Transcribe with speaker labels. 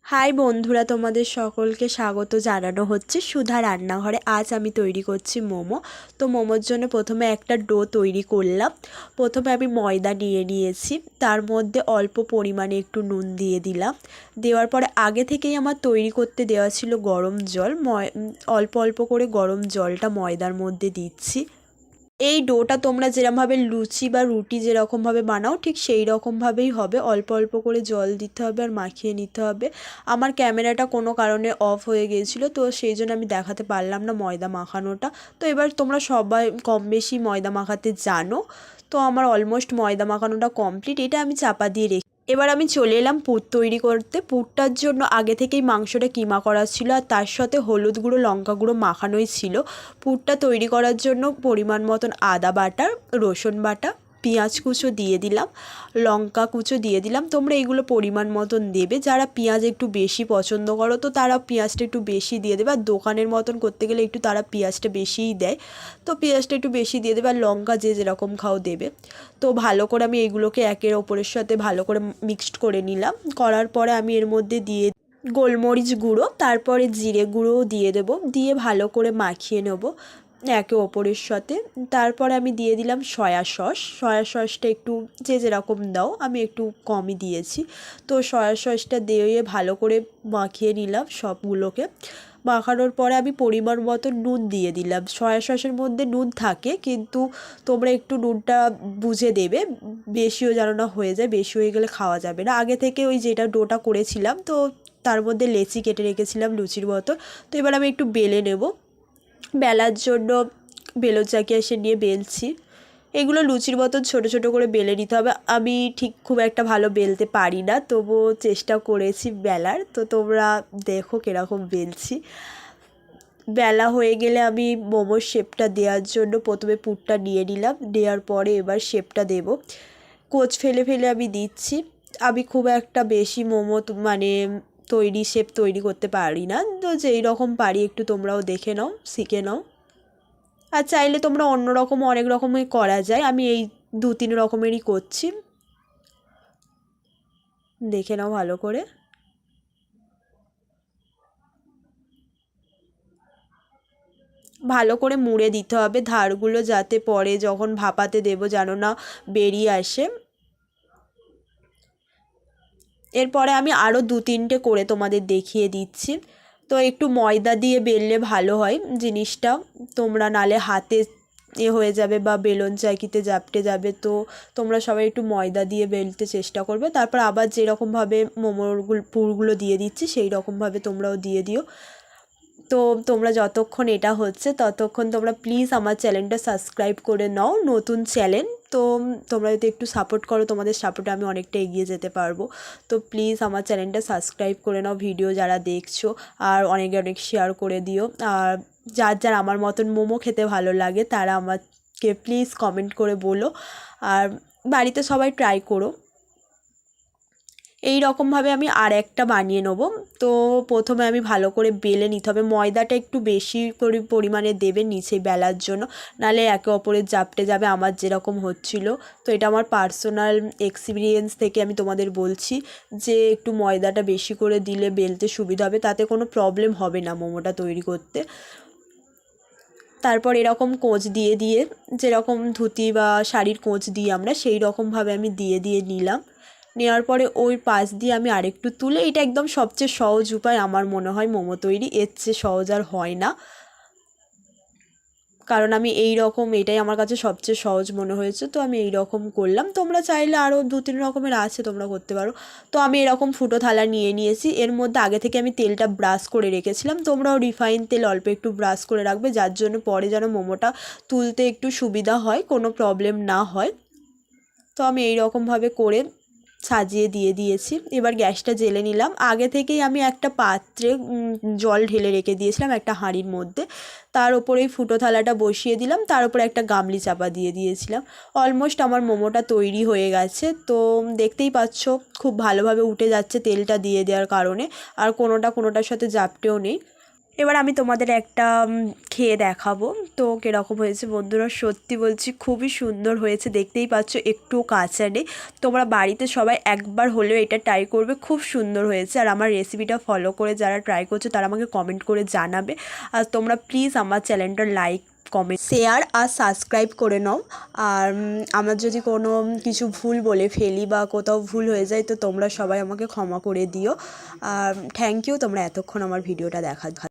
Speaker 1: High বন্ধুরা, তোমাদের সকলকে স্বাগত জানানো হচ্ছে সুধা রান্নাঘরে। আজ আমি তৈরি করছি মোমো। তো মোমোর জন্য প্রথমে একটা ডো তৈরি করলাম। প্রথমে আমি ময়দা নিয়ে নিয়েছি, তার মধ্যে অল্প পরিমাণে একটু নুন দিয়ে দিলাম। দেওয়ার পরে আগে থেকেই আমার তৈরি করতে দেওয়া ছিল গরম জল। অল্প অল্প করে গরম জলটা ময়দার মধ্যে দিচ্ছি। এই ডোটা তোমরা যেরকমভাবে লুচি বা রুটি যেরকমভাবে বানাও ঠিক সেই রকমভাবেই হবে। অল্প অল্প করে জল দিতে হবে আর মাখিয়ে নিতে হবে। আমার ক্যামেরাটা কোনো কারণে অফ হয়ে গিয়েছিলো, তো সেই জন্য আমি দেখাতে পারলাম না ময়দা মাখানোটা। তো এবার তোমরা সবাই কম বেশি ময়দা মাখাতে জানো। তো আমার অলমোস্ট ময়দা মাখানোটা কমপ্লিট। এটা আমি চাপা দিয়ে রেখে এবার আমি চলে এলাম পুর তৈরি করতে। পুরটার জন্য আগে থেকেই মাংসটা কিমা করা ছিল আর তার সাথে হলুদ গুঁড়ো লঙ্কা গুঁড়ো মাখানোই ছিল। পুরটা তৈরি করার জন্য পরিমাণ মতন আদা বাটা, রসুন বাটা, পেঁয়াজ কুচো দিয়ে দিলাম, লঙ্কা কুচো দিয়ে দিলাম। তোমরা এগুলো পরিমাণ মতন দেবে। যারা পেঁয়াজ একটু বেশি পছন্দ করো তো তারা পেঁয়াজটা একটু বেশি দিয়ে দেবে, আর দোকানের মতন করতে গেলে একটু তারা পেঁয়াজটা বেশিই দেয়। তো পেঁয়াজটা একটু বেশি দিয়ে দেবে, আর লঙ্কা যে যেরকম খাও দেবে। তো ভালো করে আমি এগুলোকে একের ওপরের সাথে ভালো করে মিক্সড করে নিলাম। করার পরে আমি এর মধ্যে দিয়ে গোলমরিচ গুঁড়ো, তারপরে জিরে গুঁড়োও দিয়ে দেবো, দিয়ে ভালো করে মাখিয়ে নেব একে ওপরের সাথে। তারপরে আমি দিয়ে দিলাম সয়া সস। সয়া সসটা একটু যে যেরকম দাও, আমি একটু কমই দিয়েছি। তো সয়া সসটা দিয়ে ভালো করে মাখিয়ে নিলাম সবগুলোকে। মাখানোর পরে আমি পরিমাণ মতো নুন দিয়ে দিলাম। সয়া সসের মধ্যে নুন থাকে, কিন্তু তোমরা একটু নুনটা বুঝে দেবে, বেশিও যেন না হয়ে যায়। বেশি হয়ে গেলে খাওয়া যাবে না। আগে থেকে ওই যেটা ডোটা করেছিলাম তো তার মধ্যে লেচি কেটে রেখেছিলাম লুচির মতো। তো এবার আমি একটু বেলে নেব। বেলার জন্য বেলন চাকি এসে নিয়ে বেলছি। এগুলো লুচির মতন ছোটো ছোটো করে বেলে নিতে হবে। আমি ঠিক খুব একটা ভালো বেলতে পারি না, তবুও চেষ্টা করেছি বেলার। তো তোমরা দেখো কীরকম বেলছি। বেলা হয়ে গেলে আমি মোমোর শেপটা দেওয়ার জন্য প্রথমে পুরটা নিয়ে নিলাম। নেওয়ার পরে এবার শেপটা দেব। কোচ ফেলে ফেলে আমি দিচ্ছি। আমি খুব একটা বেশি মোমো মানে শেপ তৈরি করতে পারি না। তো যেই রকম পারি একটু তোমরাও দেখে নাও, শিখে নাও। আর চাইলে তোমরা অন্য রকম অনেক রকমই করা যায়। আমি এই 2-3 রকমেরই করছি, দেখে নাও ভালো করে। ভালো করে মুড়ে দিতে হবে ধারগুলো, যাতে পরে যখন ভাপাতে দেবো যেন না বেরিয়ে আসে। এরপরে আমি আরও 2-3টে করে তোমাদের দেখিয়ে দিচ্ছি। তো একটু ময়দা দিয়ে বেললে ভালো হয় জিনিসটা। তোমরা নালে হাতে হয়ে যাবে বা বেলন চাকিতে জাপটে যাবে। তো তোমরা সবাই একটু ময়দা দিয়ে বেলতে চেষ্টা করবে। তারপর আবার যেরকমভাবে পুরগুলো দিয়ে দিচ্ছি সেই রকমভাবে তোমরাও দিয়ে দিও। তো তোমরা যতক্ষণ এটা হচ্ছে ততক্ষণ তোমরা প্লিজ আমার চ্যানেলটা সাবস্ক্রাইব করে নাও। নতুন চ্যানেল তো তোমরা যদি একটু সাপোর্ট করো, তোমাদের সাপোর্টে আমি অনেকটা এগিয়ে যেতে পারবো। তো প্লিজ আমার চ্যানেলটা সাবস্ক্রাইব করে নাও, ভিডিও যারা দেখছো, আর অনেক অনেক শেয়ার করে দিও। আর যার যার আমার মতন মোমো খেতে ভালো লাগে তারা আমাকে প্লিজ কমেন্ট করে বলো। আর বাড়িতে সবাই ট্রাই করো। এই রকমভাবে আমি আর একটা বানিয়ে নেব। তো প্রথমে আমি ভালো করে বেলে নিতে হবে। ময়দাটা একটু বেশি করে পরিমাণে দেবে নিচে বেলার জন্য, নাহলে একে অপরের জাপটে যাবে আমার যেরকম হচ্ছিল। তো এটা আমার পার্সোনাল এক্সপিরিয়েন্স থেকে আমি তোমাদের বলছি যে একটু ময়দাটা বেশি করে দিলে বেলতে সুবিধা হবে, তাতে কোনো প্রবলেম হবে না মোমোটা তৈরি করতে। তারপর এরকম কোঁচ দিয়ে দিয়ে, যেরকম ধুতি বা শাড়ির কোঁচ দিই আমরা, সেই রকমভাবে আমি দিয়ে দিয়ে নিলাম। নেওয়ার পরে ওই পাশ দিয়ে আমি আরেকটু তুলে, এটা একদম সবচেয়ে সহজ উপায় আমার মনে হয় মোমো তৈরি, এর চেয়ে সহজ আর হয় না। কারণ আমি এই রকম, এটাই আমার কাছে সবচেয়ে সহজ মনে হয়েছে, তো আমি এই রকম করলাম। তোমরা চাইলে আরও 2-3 রকমের আছে, তোমরা করতে পারো। তো আমি এরকম ফুটো থালা নিয়ে নিয়েছি। এর মধ্যে আগে থেকে আমি তেলটা ব্রাশ করে রেখেছিলাম। তোমরাও রিফাইন তেল অল্প একটু ব্রাশ করে রাখবে, যার জন্য পরে যেন মোমোটা তুলতে একটু সুবিধা হয়, কোনো প্রবলেম না হয়। তো আমি এই রকমভাবে করে সাজিয়ে দিয়ে দিয়েছি। এবার গ্যাসটা জ্বেলে নিলাম। আগে থেকেই আমি একটা পাত্রে জল ঢেলে রেখে দিয়েছিলাম একটা হাঁড়ির মধ্যে। তার ওপরেই ফুটো থালাটা বসিয়ে দিলাম, তার উপরে একটা গামলি চাপা দিয়ে দিয়েছিলাম। অলমোস্ট আমার মোমোটা তৈরি হয়ে গেছে। তো দেখতেই পাচ্ছ খুব ভালোভাবে উঠে যাচ্ছে তেলটা দিয়ে দেওয়ার কারণে, আর কোনোটার সাথে জাপটেও নেই। এবার আমি তোমাদের একটা খেয়ে দেখাবো তো কীরকম হয়েছে বন্ধুরা। সত্যি বলছি খুবই সুন্দর হয়েছে, দেখতেই পাচ্ছ একটুও কাঁচা নেই। তোমরা বাড়িতে সবাই একবার হলেও এটা ট্রাই করবে, খুব সুন্দর হয়েছে। আর আমার রেসিপিটা ফলো করে যারা ট্রাই করছো তারা আমাকে কমেন্ট করে জানাবে। আর তোমরা প্লিজ আমার চ্যানেলটা লাইক, কমেন্ট, শেয়ার আর সাবস্ক্রাইব করে নাও। আর আমার যদি কোনো কিছু ভুল বলে ফেলি বা কোথাও ভুল হয়ে যায় তো তোমরা সবাই আমাকে ক্ষমা করে দিও। আর থ্যাংক ইউ তোমরা এতক্ষণ আমার ভিডিওটা দেখার।